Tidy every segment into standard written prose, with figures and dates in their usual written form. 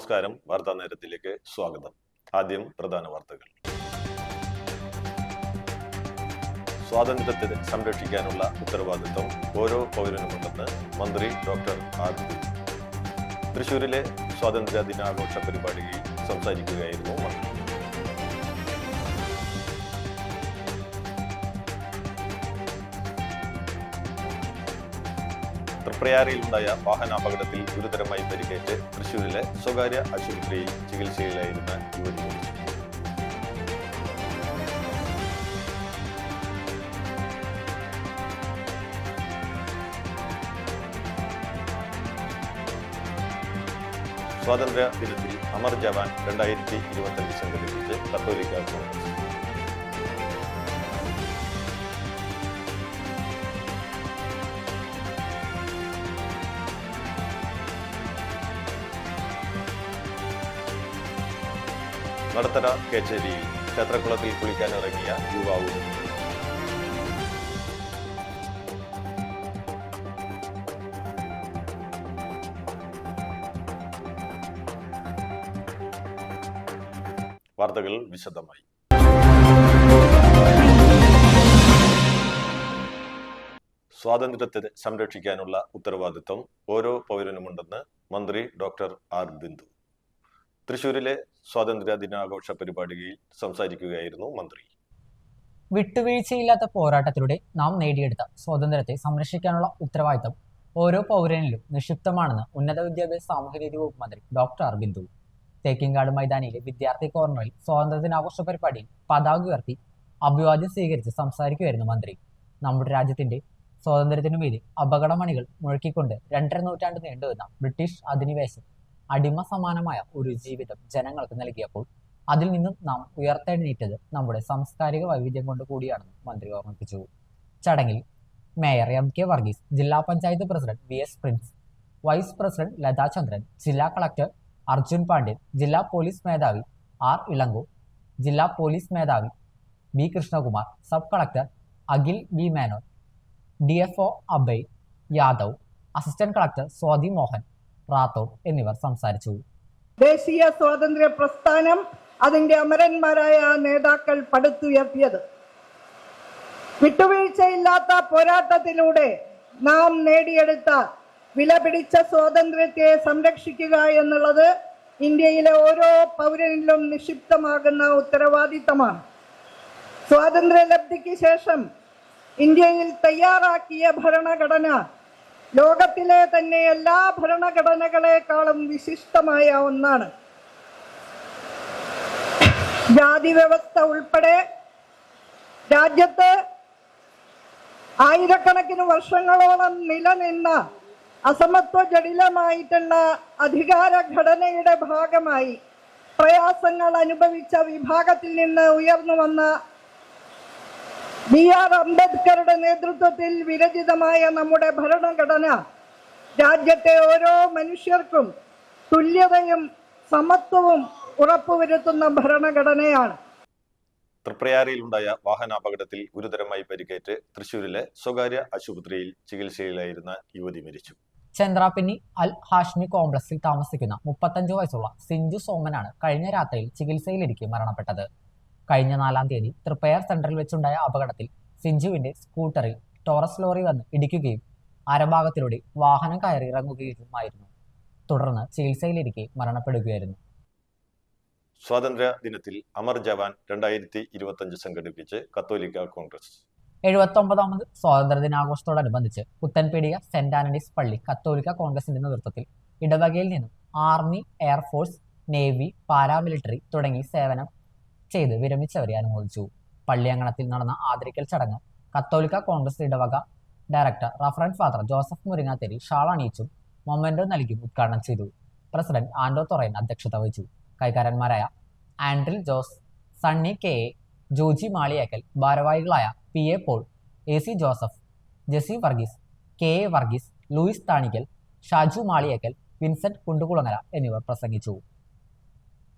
നമസ്കാരം. വാർത്താ നേരത്തിലേക്ക് സ്വാഗതം. ആദ്യം പ്രധാന വാർത്തകൾ. സ്വാതന്ത്ര്യത്തെ സംരക്ഷിക്കാനുള്ള ഉത്തരവാദിത്വം ഓരോ പൗരനുമുണ്ടെന്ന് മന്ത്രി ഡോക്ടർ ആർ ബിന്ദു. തൃശൂരിലെ സ്വാതന്ത്ര്യ ദിനാഘോഷ പരിപാടിയിൽ സംസാരിക്കുകയായിരുന്നു മന്ത്രി. തൃപ്രയാറിലുണ്ടായ വാഹനാപകടത്തിൽ ഗുരുതരമായി പരിക്കേറ്റ് തൃശൂരിലെ സ്വകാര്യ ആശുപത്രിയിൽ ചികിത്സയിലായിരുന്ന യുവതി മരിച്ചു. സ്വാതന്ത്ര്യ ദിനത്തിൽ അമർ ജവാൻ 2025 സംഘടിപ്പിച്ച് കത്തോലിക്ക കോൺഗ്രസ്. നടത്തറ കേച്ചേരിയിൽ ക്ഷേത്രക്കുളത്തിൽ കുളിക്കാനിറങ്ങിയ യുവാവ്. വാർത്തകൾ വിശദമായി. സ്വാതന്ത്ര്യത്തെ സംരക്ഷിക്കാനുള്ള ഉത്തരവാദിത്വം ഓരോ പൗരനുമുണ്ടെന്ന് മന്ത്രി ഡോക്ടർ ആർ ബിന്ദു. തൃശൂരിലെ സ്വാതന്ത്ര്യ ദിനാഘോഷ പരിപാടിയിൽ സംസാരിക്കുകയായിരുന്നു മന്ത്രി. വിട്ടുവീഴ്ചയില്ലാത്ത പോരാട്ടത്തിലൂടെ നാം നേടിയെടുത്ത സ്വാതന്ത്ര്യത്തെ സംരക്ഷിക്കാനുള്ള ഉത്തരവാദിത്തം ഓരോ പൗരനിലും നിക്ഷിപ്തമാണെന്ന് ഉന്നത വിദ്യാഭ്യാസ സാമൂഹ്യനീതി വകുപ്പ് മന്ത്രി ഡോക്ടർ ആർ ബിന്ദു. തേക്കിൻകാട് മൈതാനിയിലെ വിദ്യാർത്ഥി കോർണറിൽ സ്വാതന്ത്ര്യ ദിനാഘോഷ പരിപാടിയിൽ പതാക ഉയർത്തി അഭിവാദ്യം സ്വീകരിച്ച് സംസാരിക്കുകയായിരുന്നു മന്ത്രി. നമ്മുടെ രാജ്യത്തിന്റെ സ്വാതന്ത്ര്യത്തിനുമീതെ അപകടമണികൾ മുഴക്കിക്കൊണ്ട് 2.5 നൂറ്റാണ്ട് നീണ്ടുവന്ന ബ്രിട്ടീഷ് അധിനിവേശം അടിമ സമാനമായ ഒരു ജീവിതം ജനങ്ങൾക്ക് നൽകിയപ്പോൾ അതിൽ നിന്നും നാം ഉയർത്തെഴുന്നേറ്റത് നമ്മുടെ സാംസ്കാരിക വൈവിധ്യം കൊണ്ട് കൂടിയാണെന്ന് മന്ത്രി ഓർമ്മിപ്പിച്ചു. ചടങ്ങിൽ മേയർ എം കെ വർഗീസ്, ജില്ലാ panchayat president VS Prince, vice president Latha Chandran, ജില്ലാ കളക്ടർ അർജുൻ പാണ്ഡ്യൻ, ജില്ലാ പോലീസ് മേധാവി ആർ ഇളങ്കോ, ജില്ലാ പോലീസ് മേധാവി B Krishnakumar, sub collector Akhil B Menon, DFO Abhay Yadav, assistant collector Swathi Mohan Rathod എന്നിവർ സംസാരിച്ചു. ദേശീയ സ്വാതന്ത്ര്യ പ്രസ്ഥാനം അതിന്റെ അമരന്മാരായ നേതാക്കൾ പടുത്തുയർത്തിയത് വിട്ടുവീഴ്ചയില്ലാത്ത പോരാട്ടത്തിലൂടെ നാം നേടിയെടുത്ത വിലപിടിച്ച സ്വാതന്ത്ര്യത്തെ സംരക്ഷിക്കുക എന്നുള്ളത് ഇന്ത്യയിലെ ഓരോ പൗരനിലും നിക്ഷിപ്തമാകുന്ന ഉത്തരവാദിത്തമാണ്. സ്വാതന്ത്ര്യലബ്ധിക്ക് ശേഷം ഇന്ത്യയിൽ തയ്യാറാക്കിയ ഭരണഘടന ലോകത്തിലെ തന്നെ എല്ലാ ഭരണഘടനകളെക്കാളും വിശിഷ്ടമായ ഒന്നാണ്. ജാതി വ്യവസ്ഥ ഉൾപ്പെടെ രാജ്യത്ത് ആയിരക്കണക്കിന് വർഷങ്ങളോളം നിലനിന്ന അസമത്വ ജടിലമായിട്ടുള്ള അധികാര ഘടനയുടെ ഭാഗമായി പ്രയാസങ്ങൾ അനുഭവിച്ച വിഭാഗത്തിൽ നിന്ന് ഉയർന്നു വന്ന BR അംബേദ്കറുടെ നേതൃത്വത്തിൽ വിരചിതമായ നമ്മുടെ ഭരണഘടന രാജ്യത്തെ ഓരോ മനുഷ്യർക്കും തുല്യതയും സമത്വവും ഉറപ്പുവരുത്തുന്ന ഭരണഘടനയാണ്. തൃപ്രയാറിലുണ്ടായ വാഹനാപകടത്തിൽ ഗുരുതരമായി പരിക്കേറ്റ് തൃശൂരിലെ സ്വകാര്യ ആശുപത്രിയിൽ ചികിത്സയിലായിരുന്ന യുവതി മരിച്ചു. ചന്ദ്രാപിന്നി അൽ ഹാഷ്മി കോംപ്ലക്സിൽ താമസിക്കുന്ന 35 വയസ്സുള്ള സിഞ്ചു സോമനാണ് കഴിഞ്ഞ രാത്രിയിൽ ചികിത്സയിലിരിക്കെ മരണപ്പെട്ടത്. കഴിഞ്ഞ 4-ാം തീയതി തൃപ്പയാർ സെന്ററിൽ വെച്ചുണ്ടായ അപകടത്തിൽ സിഞ്ചുവിന്റെ സ്കൂട്ടറിൽ ടോറസ് ലോറി വന്ന് ഇടിക്കുകയും അരഭാഗത്തിലൂടെ വാഹനം കയറി ഇറങ്ങുകയുമായിരുന്നു. തുടർന്ന് ചികിത്സയിലിരിക്കെ മരണപ്പെടുകയായിരുന്നു. സ്വാതന്ത്ര്യ ദിനത്തിൽ അമർ ജവാൻ 2025 സംഘടിപ്പിച്ച് കത്തോലിക്ക കോൺഗ്രസ്. 79ാമത് സ്വാതന്ത്ര്യ ദിനാഘോഷത്തോടനുബന്ധിച്ച് പുത്തൻപീടിക സെന്റ് ആന്റണീസ് പള്ളി കത്തോലിക്ക കോൺഗ്രസിന്റെ നേതൃത്വത്തിൽ ഇടവകയിൽ നിന്നും ആർമി, എയർഫോഴ്സ്, നേവി, പാരാമിലിറ്ററി തുടങ്ങി സേവനം ചെയ്ത് വിരമിച്ചവരെ അനുമോദിച്ചു. പള്ളിയങ്കണത്തിൽ നടന്ന ആദരിക്കൽ ചടങ്ങ് കത്തോലിക്ക കോൺഗ്രസ് ഇടവക director reverend father Joseph Muringatheri shawl അണിയിച്ചും മൊമെന്റോ നൽകിയും ഉദ്ഘാടനം ചെയ്തു. പ്രസിഡന്റ് ആൻഡോ തൊറൈൻ അധ്യക്ഷത വഹിച്ചു. കൈകാരന്മാരായ ആൻഡ്രിൽ ജോസ്, സണ്ണി KA, ജോജി മാളിയേക്കൽ, ഭാരവാഹികളായ PA Paul, AC Joseph, Jessy Varghese, KA Varghese, Louis Thanikkal, Shaju Maliyekkal, Vincent Kundukulangara എന്നിവർ പ്രസംഗിച്ചു.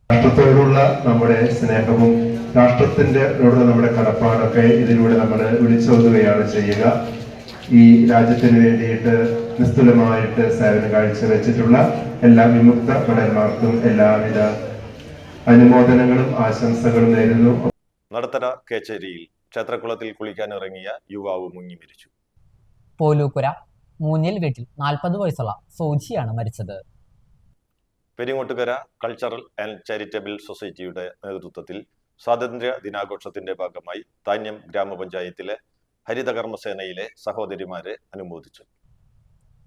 രാഷ്ട്രത്തോടുള്ള നമ്മുടെ സ്നേഹവും രാഷ്ട്രത്തിൻ്റെയോടുള്ള നമ്മുടെ കടപ്പാടൊക്കെ ഇതിലൂടെ നമ്മൾ വിളിച്ചോതുകയാണ് ചെയ്യുക. ഈ രാജ്യത്തിന് വേണ്ടിയിട്ട് നിസ്തുലമായിട്ട് സേവനം കാഴ്ചവെച്ചിട്ടുള്ള എല്ലാ വിമുക്ത ഭടന്മാർക്കും എല്ലാവിധ അനുമോദനങ്ങളും ആശംസകളും നേരുന്നു. നടത്തറ കേച്ചേരിയിൽ ക്ഷേത്രക്കുളത്തിൽ കുളിക്കാനിറങ്ങിയ യുവാവ് മുങ്ങി മരിച്ചു. പോലൂക്കുര മൂന്നിൽ വീട്ടിൽ 40 വയസ്സുള്ള സോജിയാണ് മരിച്ചത്. പെരിങ്ങോട്ടുകര കൾച്ചറൽ ആൻഡ് ചാരിറ്റബിൾ സൊസൈറ്റിയുടെ നേതൃത്വത്തിൽ സ്വാതന്ത്ര്യ ദിനാഘോഷത്തിന്റെ ഭാഗമായി താന്യം ഗ്രാമപഞ്ചായത്തിലെ ഹരിതകർമ്മസേനയിലെ സഹോദരിമാരെ അനുമോദിച്ചു.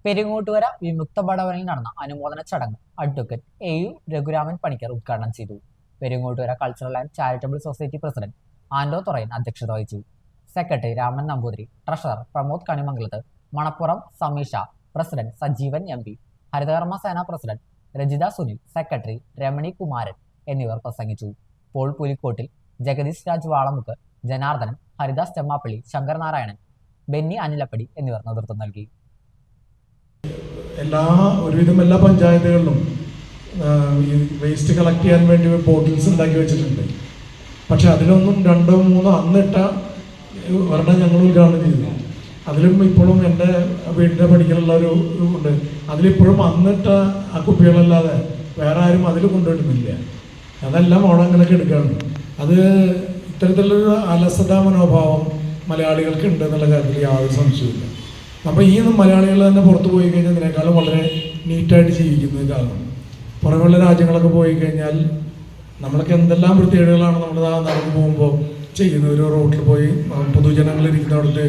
പെരിങ്ങോട്ടുകര വിമുക്ത ഭടവനിൽ നടന്ന അനുമോദന ചടങ്ങ് അഡ്വക്കേറ്റ് AU രഘുരാമൻ പണിക്കർ ഉദ്ഘാടനം ചെയ്തു. Peringottukara cultural and charitable society president Anto Thurayan അധ്യക്ഷത വഹിച്ചു. Secretary Raman Namboothiri, treasurer Pramod Kanimangalath, Manappuram Sameesha, president Sajeevan MP, Harithakarmasena president Rajitha Sunil, secretary Ramani Kumaran എന്നിവർ പ്രസംഗിച്ചു. പോൾ പുലിക്കോട്ടിൽ, ജഗദീഷ് രാജ് വാളമുക്ക്, ജനാർദ്ദനൻ, ഹരിദാസ് ചെമ്മാപ്പള്ളി, ശങ്കരനാരായണൻ, ബെന്നി അനിലപ്പടി എന്നിവർ നേതൃത്വം നൽകി. ഒരുവിധം എല്ലാ പഞ്ചായത്തുകളിലും ഈ വേസ്റ്റ് കളക്ട് ചെയ്യാൻ വേണ്ടി ബോട്ടിൽസ് ഉണ്ടാക്കി വെച്ചിട്ടുണ്ട്. പക്ഷെ അതിലൊന്നും 2 3 അന്നിട്ട ഒരെണ്ണം ഞങ്ങൾ ഉദ്ഘാടനം ചെയ്തു. അതിലും ഇപ്പോഴും എൻ്റെ വീടിൻ്റെ പഠിക്കലുള്ള ഒരു ഉണ്ട്. അതിലിപ്പോഴും അന്നിട്ട ആ കുപ്പികളല്ലാതെ വേറെ ആരും അതിൽ കൊണ്ടുവരുന്നില്ല. അതെല്ലാം അവിടെ അങ്ങനെയൊക്കെ എടുക്കുകയാണ്. അത് ഇത്തരത്തിലൊരു അലസത മനോഭാവം മലയാളികൾക്ക് ഉണ്ട് എന്നുള്ള കാര്യത്തിൽ യാതൊരു സംശയമില്ല. അപ്പോൾ ഈ മലയാളികൾ തന്നെ പുറത്ത് പോയി കഴിഞ്ഞാൽ ഇതിനേക്കാളും വളരെ നീറ്റായിട്ട് ജീവിക്കുന്നത് കാരണം പുറമെയുള്ള രാജ്യങ്ങളൊക്കെ പോയി കഴിഞ്ഞാൽ നമ്മളൊക്കെ എന്തെല്ലാം വൃത്തികേടുകളാണ് നമ്മൾ നടന്നു പോകുമ്പോൾ ചെയ്യുന്നത്. ഒരു റോഡിൽ പോയി പൊതുജനങ്ങൾ ഇരിക്കുന്നവിടത്ത്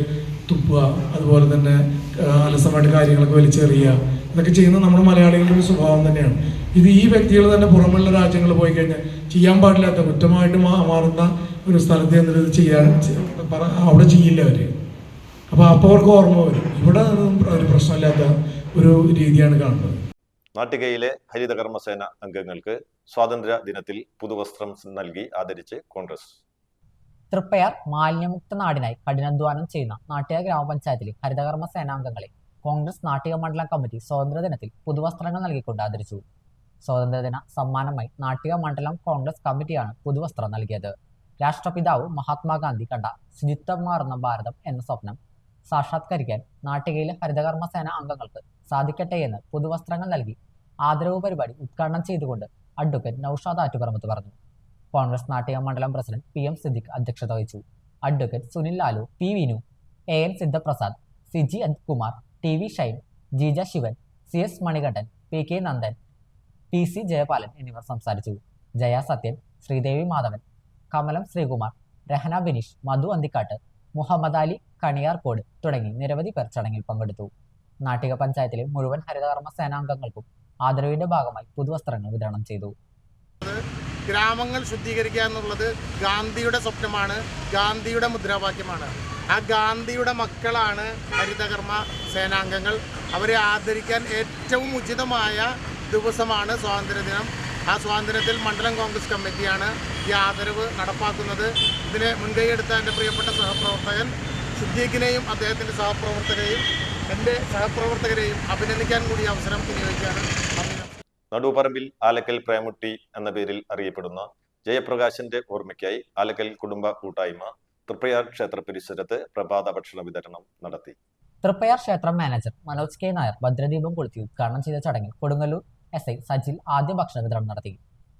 തുപ്പുക, അതുപോലെ തന്നെ അലസമായിട്ട് കാര്യങ്ങളൊക്കെ വലിച്ചെറിയുക, ഇതൊക്കെ ചെയ്യുന്നത് നമ്മുടെ മലയാളികളുടെ ഒരു സ്വഭാവം തന്നെയാണ്. ഈ വ്യക്തികൾ തന്നെ പുറമെയുള്ള രാജ്യങ്ങളിൽ പോയി കഴിഞ്ഞാൽ ചെയ്യാൻ പാടില്ലാത്ത കുറ്റമായിട്ട് മാറുന്ന ഒരു സ്ഥലത്ത് എന്നിട്ട് ചെയ്യാൻ അവിടെ ചെയ്യില്ല അവർ. അപ്പോൾ അവർക്ക് ഓർമ്മ വരും. ഇവിടെ ഒരു പ്രശ്നമില്ലാത്ത ഒരു രീതിയാണ് കാണുന്നത്. നാട്ടികയിലെ ഹരിതകർമ്മസേന അംഗങ്ങൾക്ക് സ്വാതന്ത്ര്യ ദിനത്തിൽ പുതുവസ്ത്രം നൽകി ആദരിച്ച് കോൺഗ്രസ്. തൃപ്പയാർ മാലിന്യമുക്ത നാടിനായി കഠിനാധ്വാനം ചെയ്യുന്ന നാട്ടിക ഗ്രാമപഞ്ചായത്തിലെ ഹരിതകർമ്മ സേനാംഗങ്ങളെ കോൺഗ്രസ് നാട്ടിക മണ്ഡലം കമ്മിറ്റി സ്വാതന്ത്ര്യദിനത്തിൽ പുതുവസ്ത്രങ്ങൾ നൽകിക്കൊണ്ട് ആദരിച്ചു. സ്വാതന്ത്ര്യദിന സമ്മാനമായി നാട്ടിക മണ്ഡലം കോൺഗ്രസ് കമ്മിറ്റിയാണ് പുതുവസ്ത്രം നൽകിയത്. രാഷ്ട്രപിതാവ് മഹാത്മാഗാന്ധി കണ്ട ശുചിത്വമാർന്ന ഭാരതം എന്ന സ്വപ്നം സാക്ഷാത്കരിക്കാൻ നാട്ടികയിലെ ഹരിതകർമ്മ സേന അംഗങ്ങൾക്ക് സാധിക്കട്ടെ എന്ന് പുതുവസ്ത്രങ്ങൾ നൽകി ആദരവ് പരിപാടി ഉദ്ഘാടനം ചെയ്തുകൊണ്ട് അഡ്വക്കേറ്റ് നൌഷാദ് ആറ്റുപറമ്പത്ത് പറഞ്ഞു. കോൺഗ്രസ് നാട്ടിക മണ്ഡലം പ്രസിഡന്റ് PM സിദ്ദിഖ് അധ്യക്ഷത വഹിച്ചു. Advocate Sunil Lalu, P Vinu, AN Sidhaprasad, CG Ajithkumar, TV Shine, Jeeja Shivan, CS Manikandan, PK Nandan, PC Jayapalan എന്നിവർ സംസാരിച്ചു. ജയ സത്യൻ, ശ്രീദേവി മാധവൻ, കമലം ശ്രീകുമാർ, രഹന ബിനീഷ്, മധു അന്തിക്കാട്ട്, മുഹമ്മദ് അലി കണിയാർകോട് തുടങ്ങി നിരവധി പേർ ചടങ്ങിൽ പങ്കെടുത്തു. നാട്ടിക പഞ്ചായത്തിലെ മുഴുവൻ ഹരിതകർമ്മ സേനാംഗങ്ങൾക്കും ആദരവിന്റെ ഭാഗമായി പുതുവസ്ത്രങ്ങൾ വിതരണം ചെയ്തു. ഗ്രാമങ്ങൾ ശുദ്ധീകരിക്കുക എന്നുള്ളത് ഗാന്ധിയുടെ സ്വപ്നമാണ്, ഗാന്ധിയുടെ മുദ്രാവാക്യമാണ്. ആ ഗാന്ധിയുടെ മക്കളാണ് ഹരിതകർമ്മ സേനാംഗങ്ങൾ. അവരെ ആദരിക്കാൻ ഏറ്റവും ഉചിതമായ ദിവസമാണ് സ്വാതന്ത്ര്യദിനം. ആ സ്വാതന്ത്ര്യത്തിൽ മണ്ഡലം കോൺഗ്രസ് കമ്മിറ്റിയാണ് ഈ ആദരവ് നടപ്പാക്കുന്നത്. ഇതിനെ മുൻകൈയെടുത്ത എൻ്റെ പ്രിയപ്പെട്ട സഹപ്രവർത്തകൻ സിദ്ദീഖിനെയും അദ്ദേഹത്തിൻ്റെ എൻ്റെ സഹപ്രവർത്തകരെയും അഭിനന്ദിക്കാൻ കൂടി അവസരം വിനിയോഗിക്കുകയാണ്. നടുപ്പറമ്പിൽ ആലക്കൽ പ്രേമുട്ടി എന്ന പേരിൽ അറിയപ്പെടുന്ന ജയപ്രകാശിന്റെ ഓർമ്മയ്ക്കായി ആലക്കൽ കുടുംബ കൂട്ടായ്മ തൃപ്പയാർ ക്ഷേത്ര പരിസരത്ത് പ്രഭാത ഭക്ഷണ വിതരണം നടത്തി. തൃപ്പയാർ ക്ഷേത്രം മാനേജർ മനോജ് K നായർ ഭദ്രദീപം കൊളുത്തി ഉദ്ഘാടനം ചെയ്ത ചടങ്ങിൽ കൊടുങ്ങല്ലൂർ SI സജിൽ ആദ്യ ഭക്ഷണ വിതരണം നടത്തി.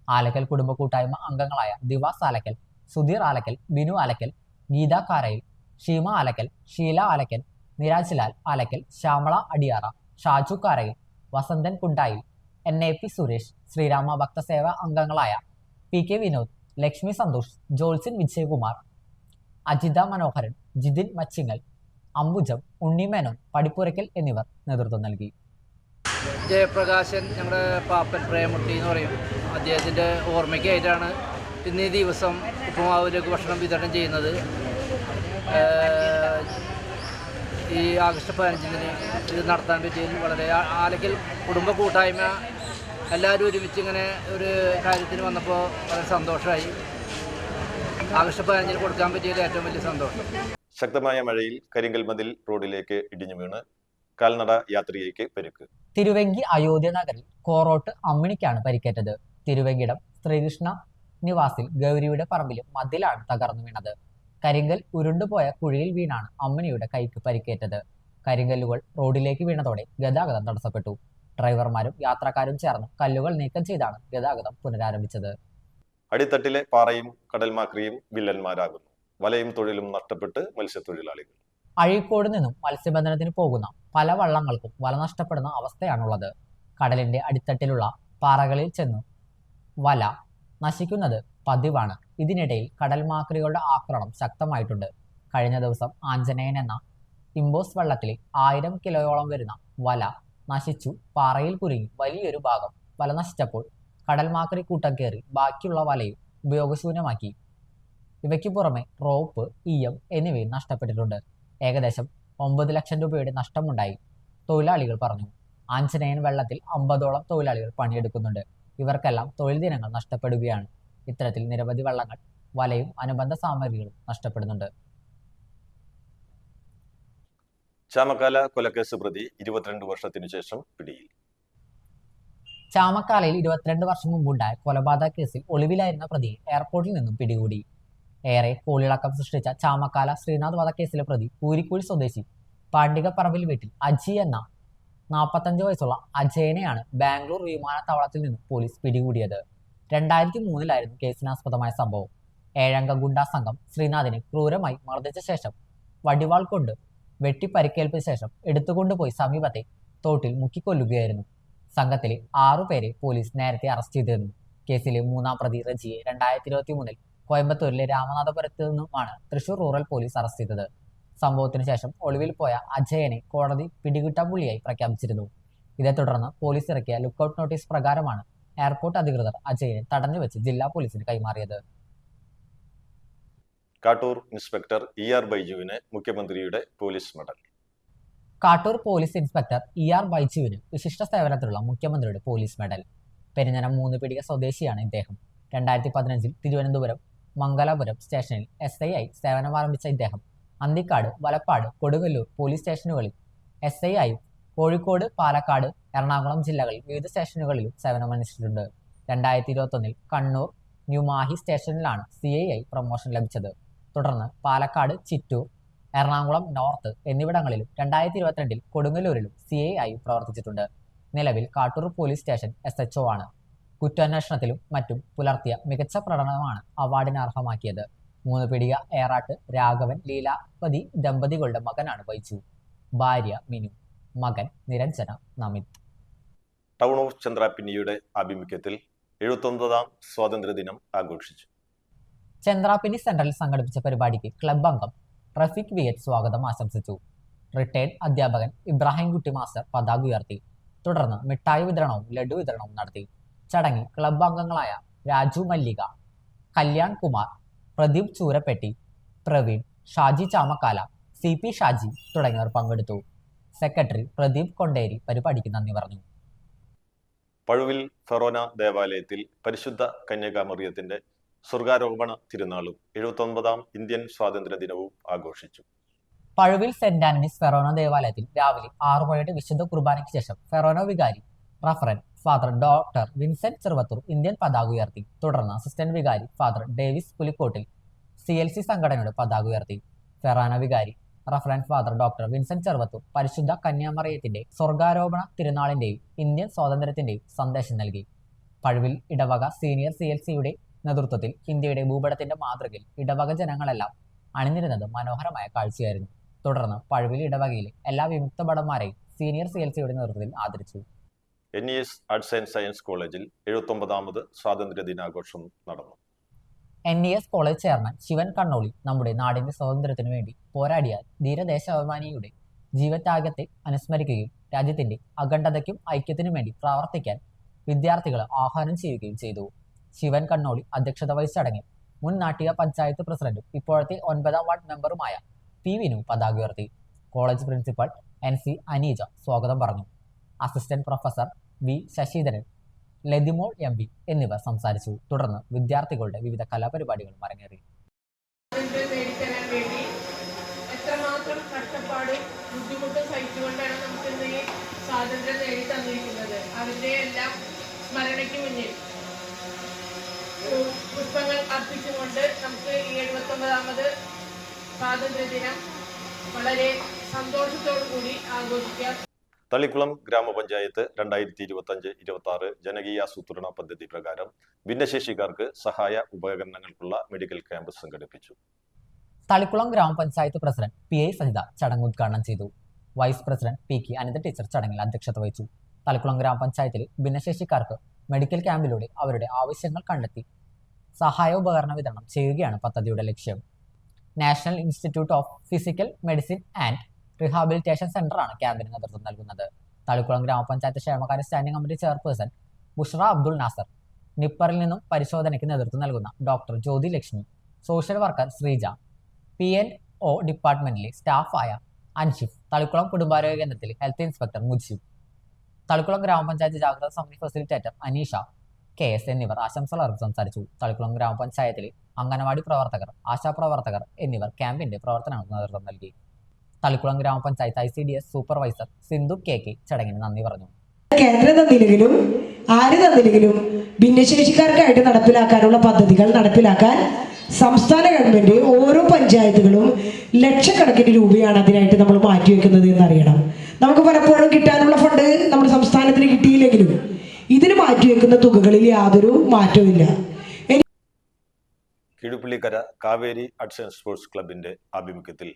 ആലക്കൽ കുടുംബ കൂട്ടായ്മ അംഗങ്ങളായ ദിവാസ് ആലക്കൽ, സുധീർ ആലക്കൽ, ബിനു ആലക്കൽ, ഗീത കാരയിൽ, ഷീമ ആലക്കൽ, ഷീല ആലക്കൽ, നിരാജ് ലാൽ ആലക്കൽ, ശ്യാമള അടിയാറ, ഷാജു കാരയിൽ, വസന്തൻ കുണ്ടായിൽ, NAP സുരേഷ്, ശ്രീരാമ ഭക്തസേവ അംഗങ്ങളായ PK വിനോദ്, ലക്ഷ്മി സന്തോഷ്, ജോൾസിൻ വിജയകുമാർ, അജിത മനോഹരൻ, ജിതിൻ മച്ചിങ്ങൽ, അംബുജം, ഉണ്ണിമേനോൻ, പടിപ്പുരയ്ക്കൽ എന്നിവർ നേതൃത്വം നൽകി. ജയപ്രകാശൻ ഞങ്ങളുടെ പാപ്പൻ പ്രേമുട്ടി എന്ന് പറയും. അദ്ദേഹത്തിൻ്റെ ഓർമ്മയ്ക്കായിട്ടാണ് ഇന്ന് ഈ ദിവസം ഉപ്പുമാവ് ലഘുഭക്ഷണം വിതരണം ചെയ്യുന്നത്. ഈ ആഗസ്റ്റ് 15-ന് ഇത് നടത്താൻ പറ്റിയതിൽ വളരെ ആലക്കൽ കുടുംബ കൂട്ടായ്മ എല്ലാവരും ഒരുമിച്ച് ഇങ്ങനെ ഒരു കാര്യത്തിന് വന്നപ്പോൾ വളരെ സന്തോഷമായി. ആഗസ്റ്റ് 15-ന് കൊടുക്കാൻ പറ്റിയതിൽ ഏറ്റവും വലിയ സന്തോഷം. ശക്തമായ മഴയിൽ കരിങ്കൽ മതിൽ റോഡിലേക്ക് ഇടിഞ്ഞു വീണ് കാൽനട യാത്രികയ്ക്ക് പരിക്ക്. തിരുവെങ്കി അയോധ്യ നഗറിൽ കോറോട്ട് അമ്മിണിക്കാണ് പരിക്കേറ്റത്. തിരുവെങ്കിടം ശ്രീകൃഷ്ണ നിവാസിൽ ഗൗരിയുടെ പറമ്പിലും മതിലാണ് തകർന്നു വീണത്. കരിങ്കൽ ഉരുണ്ടുപോയ കുഴിയിൽ വീണാണ് അമ്മിണിയുടെ കൈക്ക് പരിക്കേറ്റത്. കരിങ്കല്ലുകൾ റോഡിലേക്ക് വീണതോടെ ഗതാഗതം തടസ്സപ്പെട്ടു. ഡ്രൈവർമാരും യാത്രക്കാരും ചേർന്ന് കല്ലുകൾ നീക്കം ചെയ്താണ് ഗതാഗതം പുനരാരംഭിച്ചത്. അടിത്തട്ടിലെ പാറയും കടൽമാക്രിയും വില്ലന്മാരാകുന്നു. വലയും തൊഴിലും നഷ്ടപ്പെട്ട് മത്സ്യത്തൊഴിലാളികൾ. അഴീക്കോട് നിന്നും മത്സ്യബന്ധനത്തിന് പോകുന്ന പല വള്ളങ്ങൾക്കും വല നഷ്ടപ്പെടുന്ന അവസ്ഥയാണുള്ളത്. കടലിന്റെ അടിത്തട്ടിലുള്ള പാറകളിൽ ചെന്ന് വല നശിക്കുന്നത് പതിവാണ്. ഇതിനിടയിൽ കടൽമാക്രികളുടെ ആക്രമണം ശക്തമായിട്ടുണ്ട്. കഴിഞ്ഞ ദിവസം ആഞ്ജനേയൻ എന്ന ഇമ്പോസ് വള്ളത്തിലെ 1000 കിലോയോളം വരുന്ന വല നശിച്ചു. പാറയിൽ കുരുങ്ങി വലിയൊരു ഭാഗം വല നശിച്ചപ്പോൾ കടൽമാക്രി കൂട്ടം കയറി ബാക്കിയുള്ള വലയും ഉപയോഗശൂന്യമാക്കി. ഇവയ്ക്ക് പുറമെ റോപ്പ്, ഈയം എന്നിവയും നഷ്ടപ്പെട്ടിട്ടുണ്ട്. ഏകദേശം 9 ലക്ഷം രൂപയുടെ നഷ്ടമുണ്ടായി തൊഴിലാളികൾ പറഞ്ഞു. ആഞ്ജനേയൻ വെള്ളത്തിൽ 50ഓളം തൊഴിലാളികൾ പണിയെടുക്കുന്നുണ്ട്. ഇവർക്കെല്ലാം തൊഴിൽ ദിനങ്ങൾ നഷ്ടപ്പെടുകയാണ്. ഇത്തരത്തിൽ നിരവധി വള്ളങ്ങൾ, വലയും അനുബന്ധ സാമഗ്രികളും നഷ്ടപ്പെടുന്നുണ്ട്. ചാമക്കാല കൊലക്കേസ് പ്രതി 22 വർഷത്തിനു ശേഷം പിടിയിൽ. ചാമക്കാലയിൽ 22 വർഷം മുമ്പുണ്ടായ കൊലപാതക കേസിൽ ഒളിവിലായിരുന്ന പ്രതിയെ എയർപോർട്ടിൽ നിന്നും പിടികൂടി. ഏറെ കോളിളക്കം സൃഷ്ടിച്ച ചാമക്കാല ശ്രീനാഥ് വധക്കേസിലെ പ്രതി പൂരിക്കുഴി സ്വദേശി പാണ്ടികപ്പറമ്പിൽ വീട്ടിൽ അജി എന്ന 45 വയസ്സുള്ള അജയനെയാണ് ബാംഗ്ലൂർ വിമാനത്താവളത്തിൽ നിന്നും പോലീസ് പിടികൂടിയത്. 2003-ലായിരുന്നു കേസിനാസ്പദമായ സംഭവം. 7-അംഗ ഗുണ്ടാ സംഘം ശ്രീനാഥിനെ ക്രൂരമായി മർദ്ദിച്ച ശേഷം വടിവാൾ കൊണ്ട് വെട്ടി പരിക്കേൽപ്പിച്ച ശേഷം എടുത്തുകൊണ്ടുപോയി സമീപത്തെ തോട്ടിൽ മുക്കിക്കൊല്ലുകയായിരുന്നു. സംഘത്തിലെ 6 പേരെ പോലീസ് നേരത്തെ അറസ്റ്റ് ചെയ്തിരുന്നു. കേസിലെ 3-ാം പ്രതി റജിയെ 2023-ൽ കോയമ്പത്തൂരിലെ രാമനാഥപുരത്ത് നിന്നുമാണ് തൃശൂർ റൂറൽ പോലീസ് അറസ്റ്റ് ചെയ്തത്. സംഭവത്തിനു ശേഷം ഒളിവിൽ പോയ അജയനെ കോടതി പിടികിട്ടാപ്പുള്ളിയായി പ്രഖ്യാപിച്ചിരുന്നു. ഇതേ തുടർന്ന് പോലീസ് ഇറക്കിയ ലുക്കൌട്ട് നോട്ടീസ് പ്രകാരമാണ് എയർപോർട്ട് അധികൃതർ അജയനെ തടഞ്ഞുവെച്ച് ജില്ലാ പോലീസിന് കൈമാറിയത്. കാട്ടൂർ ഇൻസ്പെക്ടർ ER ബൈജുവിന് മുഖ്യമന്ത്രിയുടെ police medal. Kattoor police inspector ER ബൈജുവിന് വിശിഷ്ട സേവനത്തിലുള്ള മുഖ്യമന്ത്രിയുടെ പോലീസ് മെഡൽ. പെരിഞ്ഞനം 3 പീടിക സ്വദേശിയാണ് ഇദ്ദേഹം. 2015-ൽ തിരുവനന്തപുരം മംഗലാപുരം സ്റ്റേഷനിൽ SI ആയി സേവനമാരംഭിച്ച ഇദ്ദേഹം അന്തിക്കാട്, വലപ്പാട്, കൊടുങ്ങല്ലൂർ പോലീസ് സ്റ്റേഷനുകളിൽ SI ആയും കോഴിക്കോട്, പാലക്കാട്, എറണാകുളം ജില്ലകളിൽ വിവിധ സ്റ്റേഷനുകളിലും സേവനമനുഷ്ഠിച്ചിട്ടുണ്ട്. 2021-ൽ കണ്ണൂർ ന്യൂമാഹി സ്റ്റേഷനിലാണ് CI ആയി പ്രൊമോഷൻ ലഭിച്ചത്. തുടർന്ന് പാലക്കാട്, ചിറ്റൂർ, എറണാകുളം നോർത്ത് എന്നിവിടങ്ങളിലും 2022-ൽ കൊടുങ്ങല്ലൂരിലും CI ആയി പ്രവർത്തിച്ചിട്ടുണ്ട്. നിലവിൽ കാട്ടൂർ പോലീസ് സ്റ്റേഷൻ SHO ആണ്. കുറ്റാന്വേഷണത്തിലും മറ്റും പുലർത്തിയ മികച്ച പ്രകടനമാണ് അവാർഡിന് അർഹമാക്കിയത്. 3 പീടിക ഏറാട്ട് രാഘവൻ ലീലാവതി ദമ്പതികളുടെ മകനാണ് ബൈജു. ഭാര്യ മിനു, മകൻ നിരഞ്ജന നമിത്. ടൗൺ ഓഫ് ചന്ദ്രാപിന്നിയുടെ ആഭിമുഖ്യത്തിൽ 79-ാം സ്വാതന്ത്ര്യദിനം ആഘോഷിച്ചു. ചന്ദ്രാപിന്നി സെന്ററിൽ സംഘടിപ്പിച്ച പരിപാടിക്ക് ക്ലബ് അംഗം റഫീഖ് VH സ്വാഗതം ആശംസിച്ചു. റിട്ടയർഡ് അധ്യാപകൻ ഇബ്രാഹിം കുട്ടി മാസ്റ്റർ പതാക ഉയർത്തി. തുടർന്ന് മിഠായി വിതരണവും ലഡു വിതരണവും നടത്തി. ചടങ്ങിൽ ക്ലബ് അംഗങ്ങളായ രാജു മല്ലിക, കല്യാൺ കുമാർ, പ്രദീപ് ചൂരപ്പെട്ടി, പ്രവീൺ, ഷാജി ചാമക്കാല, CP ഷാജി തുടങ്ങിയവർ പങ്കെടുത്തു. സെക്രട്ടറി പ്രദീപ് കൊണ്ടേരി പരിപാടിക്ക് നന്ദി പറഞ്ഞു. പഴുവിൽ ഫെറോന ദേവാലയത്തിൽ പരിശുദ്ധ കന്യകാമറിയത്തിന്റെ സ്വർഗാരോപണ തിരുനാളും 79-ാം ഇന്ത്യൻ സ്വാതന്ത്ര്യ ദിനവും ആഘോഷിച്ചു. പഴുവിൽ സെന്റ് ആന്റണീസ് ഫെറോന ദേവാലയത്തിൽ രാവിലെ 6 മണിയുടെ വിശുദ്ധ കുർബാനയ്ക്ക് ശേഷം ഫെറോന വികാരി റഫറൻ father doctor Vincent Cheruvathur Indian പതാക ഉയർത്തി. തുടർന്ന് അസിസ്റ്റന്റ് വികാരി ഫാദർ ഡേവിസ് പുലിക്കോട്ടിൽ CLC സംഘടനയുടെ പതാക ഉയർത്തി. ഫെറോന വികാരി റഫറൻ ഫാദർ ഡോക്ടർ വിൻസെന്റ് ചെറുവത്തൂർ പരിശുദ്ധ കന്യാമറിയത്തിന്റെ സ്വർഗാരോപണ തിരുനാളിന്റെയും ഇന്ത്യൻ സ്വാതന്ത്ര്യത്തിന്റെയും സന്ദേശം നൽകി. പഴുവിൽ ഇടവക സീനിയർ CLCയുടെ നേതൃത്വത്തിൽ ഇന്ത്യയുടെ ഭൂപടത്തിന്റെ മാതൃകയിൽ ഇടവക ജനങ്ങളെല്ലാം അണിനിരുന്നത് മനോഹരമായ കാഴ്ചയായിരുന്നു. തുടർന്ന് പഴുവിൽ ഇടവകയിലെ എല്ലാ വിമുക്ത ഭടന്മാരെയും സീനിയർ CLCയുടെ നേതൃത്വത്തിൽ ആദരിച്ചു. NES ആർട്സ് ആൻഡ് സയൻസ് കോളേജിൽ 79-ാമത് സ്വാതന്ത്ര്യ ദിനാഘോഷം നടന്നു. NES college chairman Shivan Kannoli നമ്മുടെ നാടിന്റെ സ്വാതന്ത്ര്യത്തിനു വേണ്ടി പോരാടിയ ധീരദേശാഭിമാനിയുടെ ജീവത്യാഗത്തെ അനുസ്മരിക്കുകയും രാജ്യത്തിന്റെ അഖണ്ഡതയ്ക്കും ഐക്യത്തിനും വേണ്ടി പ്രവർത്തിക്കാൻ വിദ്യാർത്ഥികളെ ആഹ്വാനം ചെയ്യുകയും ചെയ്തു. ശിവൻ കണ്ണോളി അധ്യക്ഷത വഹിച്ച ചടങ്ങിൽ മുൻ നാട്ടിക പഞ്ചായത്ത് പ്രസിഡന്റും ഇപ്പോഴത്തെ 9-ാം വാർഡ് മെമ്പറുമായ P വിനു പതാക ഉയർത്തി. കോളേജ് പ്രിൻസിപ്പൽ NC അനീജ സ്വാഗതം പറഞ്ഞു. Assistant professor V Sasidharan, Lathimol MB എന്നിവർ സംസാരിച്ചു. തുടർന്ന് വിദ്യാർത്ഥികളുടെ വിവിധ കലാപരിപാടികളും അരങ്ങേറി. നേടിത്തരാൻ വേണ്ടി എത്രമാത്രം കഷ്ടപ്പാടും ബുദ്ധിമുട്ടും സഹിച്ചുകൊണ്ടാണ് നമുക്ക് ഇന്ന് ഈ സ്വാതന്ത്ര്യം നേടി തന്നിരിക്കുന്നത്. അവരുടെ എല്ലാം സ്മരണയ്ക്ക് മുന്നിൽ പുഷ്പങ്ങൾ അർപ്പിച്ചുകൊണ്ട് നമുക്ക് ഈ 79-ാമത് സ്വാതന്ത്ര്യ ദിനം വളരെ സന്തോഷത്തോടു കൂടി ആഘോഷിക്കാം. തളിക്കുളം ഗ്രാമപഞ്ചായത്ത് 2025-26 ജനകീയാസൂത്രണ പദ്ധതി പ്രകാരം ഭിന്നശേഷിക്കാർക്ക് സഹായ ഉപകരണങ്ങൾക്കുള്ള മെഡിക്കൽ ക്യാമ്പ് സംഘടിപ്പിച്ചു. തളിക്കുളം ഗ്രാമപഞ്ചായത്ത് പ്രസിഡന്റ് PI സജിത ചടങ്ങ് ഉദ്ഘാടനം ചെയ്തു. Vice president PK Anitha teacher ചടങ്ങിൽ അധ്യക്ഷത വഹിച്ചു. തളിക്കുളം ഗ്രാമപഞ്ചായത്തിൽ ഭിന്നശേഷിക്കാർക്ക് മെഡിക്കൽ ക്യാമ്പിലൂടെ അവരുടെ ആവശ്യങ്ങൾ കണ്ടെത്തി സഹായ ഉപകരണ വിതരണം ചെയ്യുകയാണ് പദ്ധതിയുടെ ലക്ഷ്യം. National institute of physical medicine and rehabilitation സെന്ററാണ് ക്യാമ്പിന് നേതൃത്വം നൽകുന്നത്. തളിക്കുളം ഗ്രാമപഞ്ചായത്ത് ക്ഷേമകാര്യ standing committee chairperson Bushra Abdul Nasar, നിപ്പറിൽ നിന്നും പരിശോധനയ്ക്ക് നേതൃത്വം നൽകുന്ന doctor Jyothi Lakshmi, social worker Sreeja, PNO ഡിപ്പാർട്ട്മെന്റിലെ സ്റ്റാഫായ അൻഷിഫ്, തളിക്കുളം കുടുംബാരോഗ്യ കേന്ദ്രത്തിൽ ഹെൽത്ത് ഇൻസ്പെക്ടർ മുജീബ്, തളിക്കുളം ഗ്രാമപഞ്ചായത്ത് ജാഗ്രത സമിതി ഫെസിലിറ്റേറ്റർ അനീഷ KS എന്നിവർ ആശംസകൾ അർപ്പിച്ച് സംസാരിച്ചു. തളിക്കുളം ഗ്രാമപഞ്ചായത്തിലെ അംഗനവാടി പ്രവർത്തകർ, ആശാപ്രവർത്തകർ എന്നിവർ ക്യാമ്പിന്റെ പ്രവർത്തനങ്ങൾക്ക് നേതൃത്വം നൽകി. തളിക്കുളം ഗ്രാമപഞ്ചായത്ത് ICDS സൂപ്പർവൈസർ സിന്ധു KK ചടങ്ങിന് നന്ദി പറഞ്ഞു. കേന്ദ്രം തന്നില്ലെങ്കിലും ആര് തന്നില്ലെങ്കിലും ഭിന്നശേഷിക്കാർക്കായിട്ട് നടപ്പിലാക്കാനുള്ള പദ്ധതികൾ നടപ്പിലാക്കാൻ സംസ്ഥാന ഗവൺമെന്റ് ഓരോ പഞ്ചായത്തുകളും ലക്ഷക്കണക്കിന് രൂപയാണ് അതിനായിട്ട് നമ്മൾ മാറ്റിവെക്കുന്നത് എന്നറിയണം. നമുക്ക് പലപ്പോഴും കിട്ടാനുള്ള ഫണ്ട് നമ്മുടെ സംസ്ഥാനത്തിന് കിട്ടിയില്ലെങ്കിലും ഇതിന് മാറ്റിവെക്കുന്ന തുകകളിൽ യാതൊരു മാറ്റവുമില്ല. കിഴുപ്പള്ളിക്കര കാവേരി ആർട്സ് ആൻഡ് സ്പോർട്സ് ക്ലബിന്റെ ആഭിമുഖ്യത്തിൽ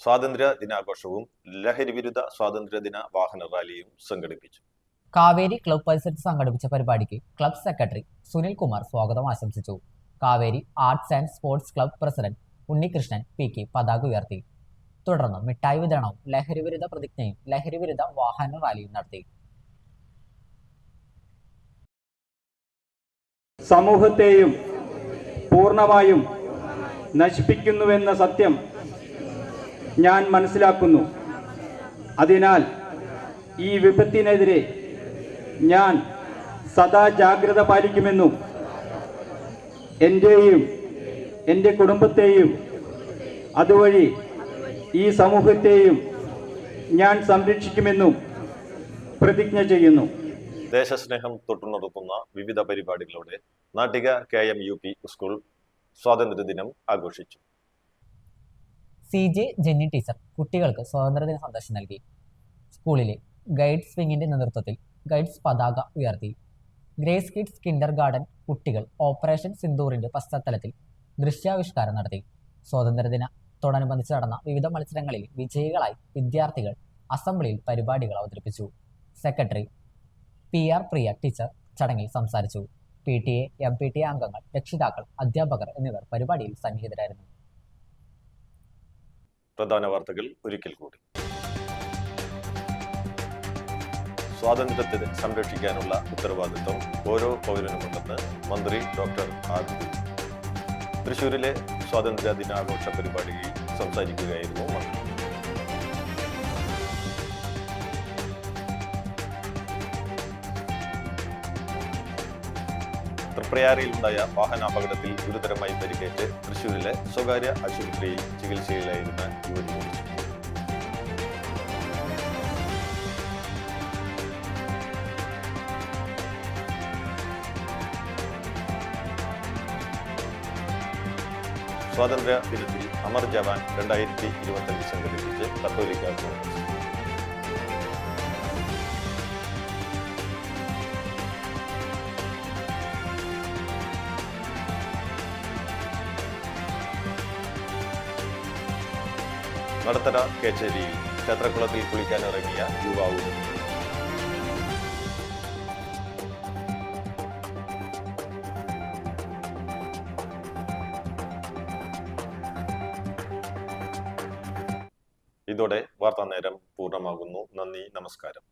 സ്വാതന്ത്ര്യ ദിനാഘോഷവും ലഹരിവിരുദ്ധ സ്വാതന്ത്ര്യദിന വാഹന റാലിയും സംഘടിപ്പിച്ചു. കാവേരി ക്ലബ് പരിസരത്ത് സംഘടിപ്പിച്ച പരിപാടിക്ക് ക്ലബ് സെക്രട്ടറി സുനിൽ കുമാർ സ്വാഗതം ആശംസിച്ചു. Kaveri arts and sports club president Unnikrishnan PK പതാക ഉയർത്തി. തുടർന്ന് മിഠായി വിതരണവും ലഹരിവിരുദ്ധ പ്രതിജ്ഞയും ലഹരിവിരുദ്ധ വാഹന റാലിയും നടത്തി. സമൂഹത്തെയും പൂർണ്ണമായും നശിപ്പിക്കുന്നുവെന്ന സത്യം ഞാൻ മനസ്സിലാക്കുന്നു. അതിനാൽ ഈ വിപത്തിനെതിരെ ഞാൻ സദാ ജാഗ്രത പാലിക്കുമെന്നും എൻ്റെയും എൻ്റെ കുടുംബത്തെയും അതുവഴി ഈ സമൂഹത്തെയും ഞാൻ സംരക്ഷിക്കുമെന്നും പ്രതിജ്ഞ ചെയ്യുന്നു. ദേശസ്നേഹം തൊട്ടുണർത്തുന്ന വിവിധ പരിപാടികളോടെ നാട്ടിക KMUP സ്കൂൾ സ്വാതന്ത്ര്യദിനം ആഘോഷിച്ചു. CJ ജെന്നി ടീച്ചർ കുട്ടികൾക്ക് സ്വാതന്ത്ര്യദിന സന്ദേശം നൽകി. സ്കൂളിലെ ഗൈഡ്സ് വിങ്ങിന്റെ നേതൃത്വത്തിൽ ഗൈഡ്സ് പതാക ഉയർത്തി. ഗ്രേസ് കിഡ്സ് കിൻഡർ ഗാർഡൻ കുട്ടികൾ ഓപ്പറേഷൻ സിന്ദൂറിന്റെ പശ്ചാത്തലത്തിൽ ദൃശ്യാവിഷ്കാരം നടത്തി. സ്വാതന്ത്ര്യദിനത്തോടനുബന്ധിച്ച് നടന്ന വിവിധ മത്സരങ്ങളിൽ വിജയികളായി വിദ്യാർത്ഥികൾ അസംബ്ലിയിൽ പരിപാടികൾ അവതരിപ്പിച്ചു. സെക്രട്ടറി PR പ്രിയ ടീച്ചർ ചടങ്ങിൽ സംസാരിച്ചു. PTA, MPTA അംഗങ്ങൾ, രക്ഷിതാക്കൾ, അധ്യാപകർ എന്നിവർ പരിപാടിയിൽ സന്നിഹിതരായിരുന്നു. പ്രധാന വാർത്തകൾ ഒരിക്കൽ കൂടി. സ്വാതന്ത്ര്യത്തെ സംരക്ഷിക്കാനുള്ള ഉത്തരവാദിത്വം ഓരോ പൗരനുമുണ്ടെന്ന് മന്ത്രി ഡോക്ടർ ആർബിന്ദു. തൃശൂരിലെ സ്വാതന്ത്ര്യ ദിനാഘോഷ പരിപാടിയിൽ സംസാരിക്കുകയായിരുന്നു മന്ത്രി. തൃപ്രയാറിയിലുണ്ടായ വാഹനാപകടത്തിൽ ഗുരുതരമായി പരിക്കേറ്റ് തൃശൂരിലെ സ്വകാര്യ ആശുപത്രിയിൽ ചികിത്സയിലായിരുന്ന യുവതി മരിച്ചു. സ്വാതന്ത്ര്യ ദിനത്തിൽ അമർ ജവാൻ 2025 സംഘടിപ്പിച്ച് കത്തോലിക്ക കോൺഗ്രസ്. നടത്തറ കേച്ചേരിയിൽ ക്ഷേത്രക്കുളത്തിൽ കുളിക്കാനിറങ്ങിയ യുവാവ് ഇതോടെ വാർത്താ നേരം പൂർണ്ണമാകുന്നു. നന്ദി, നമസ്കാരം.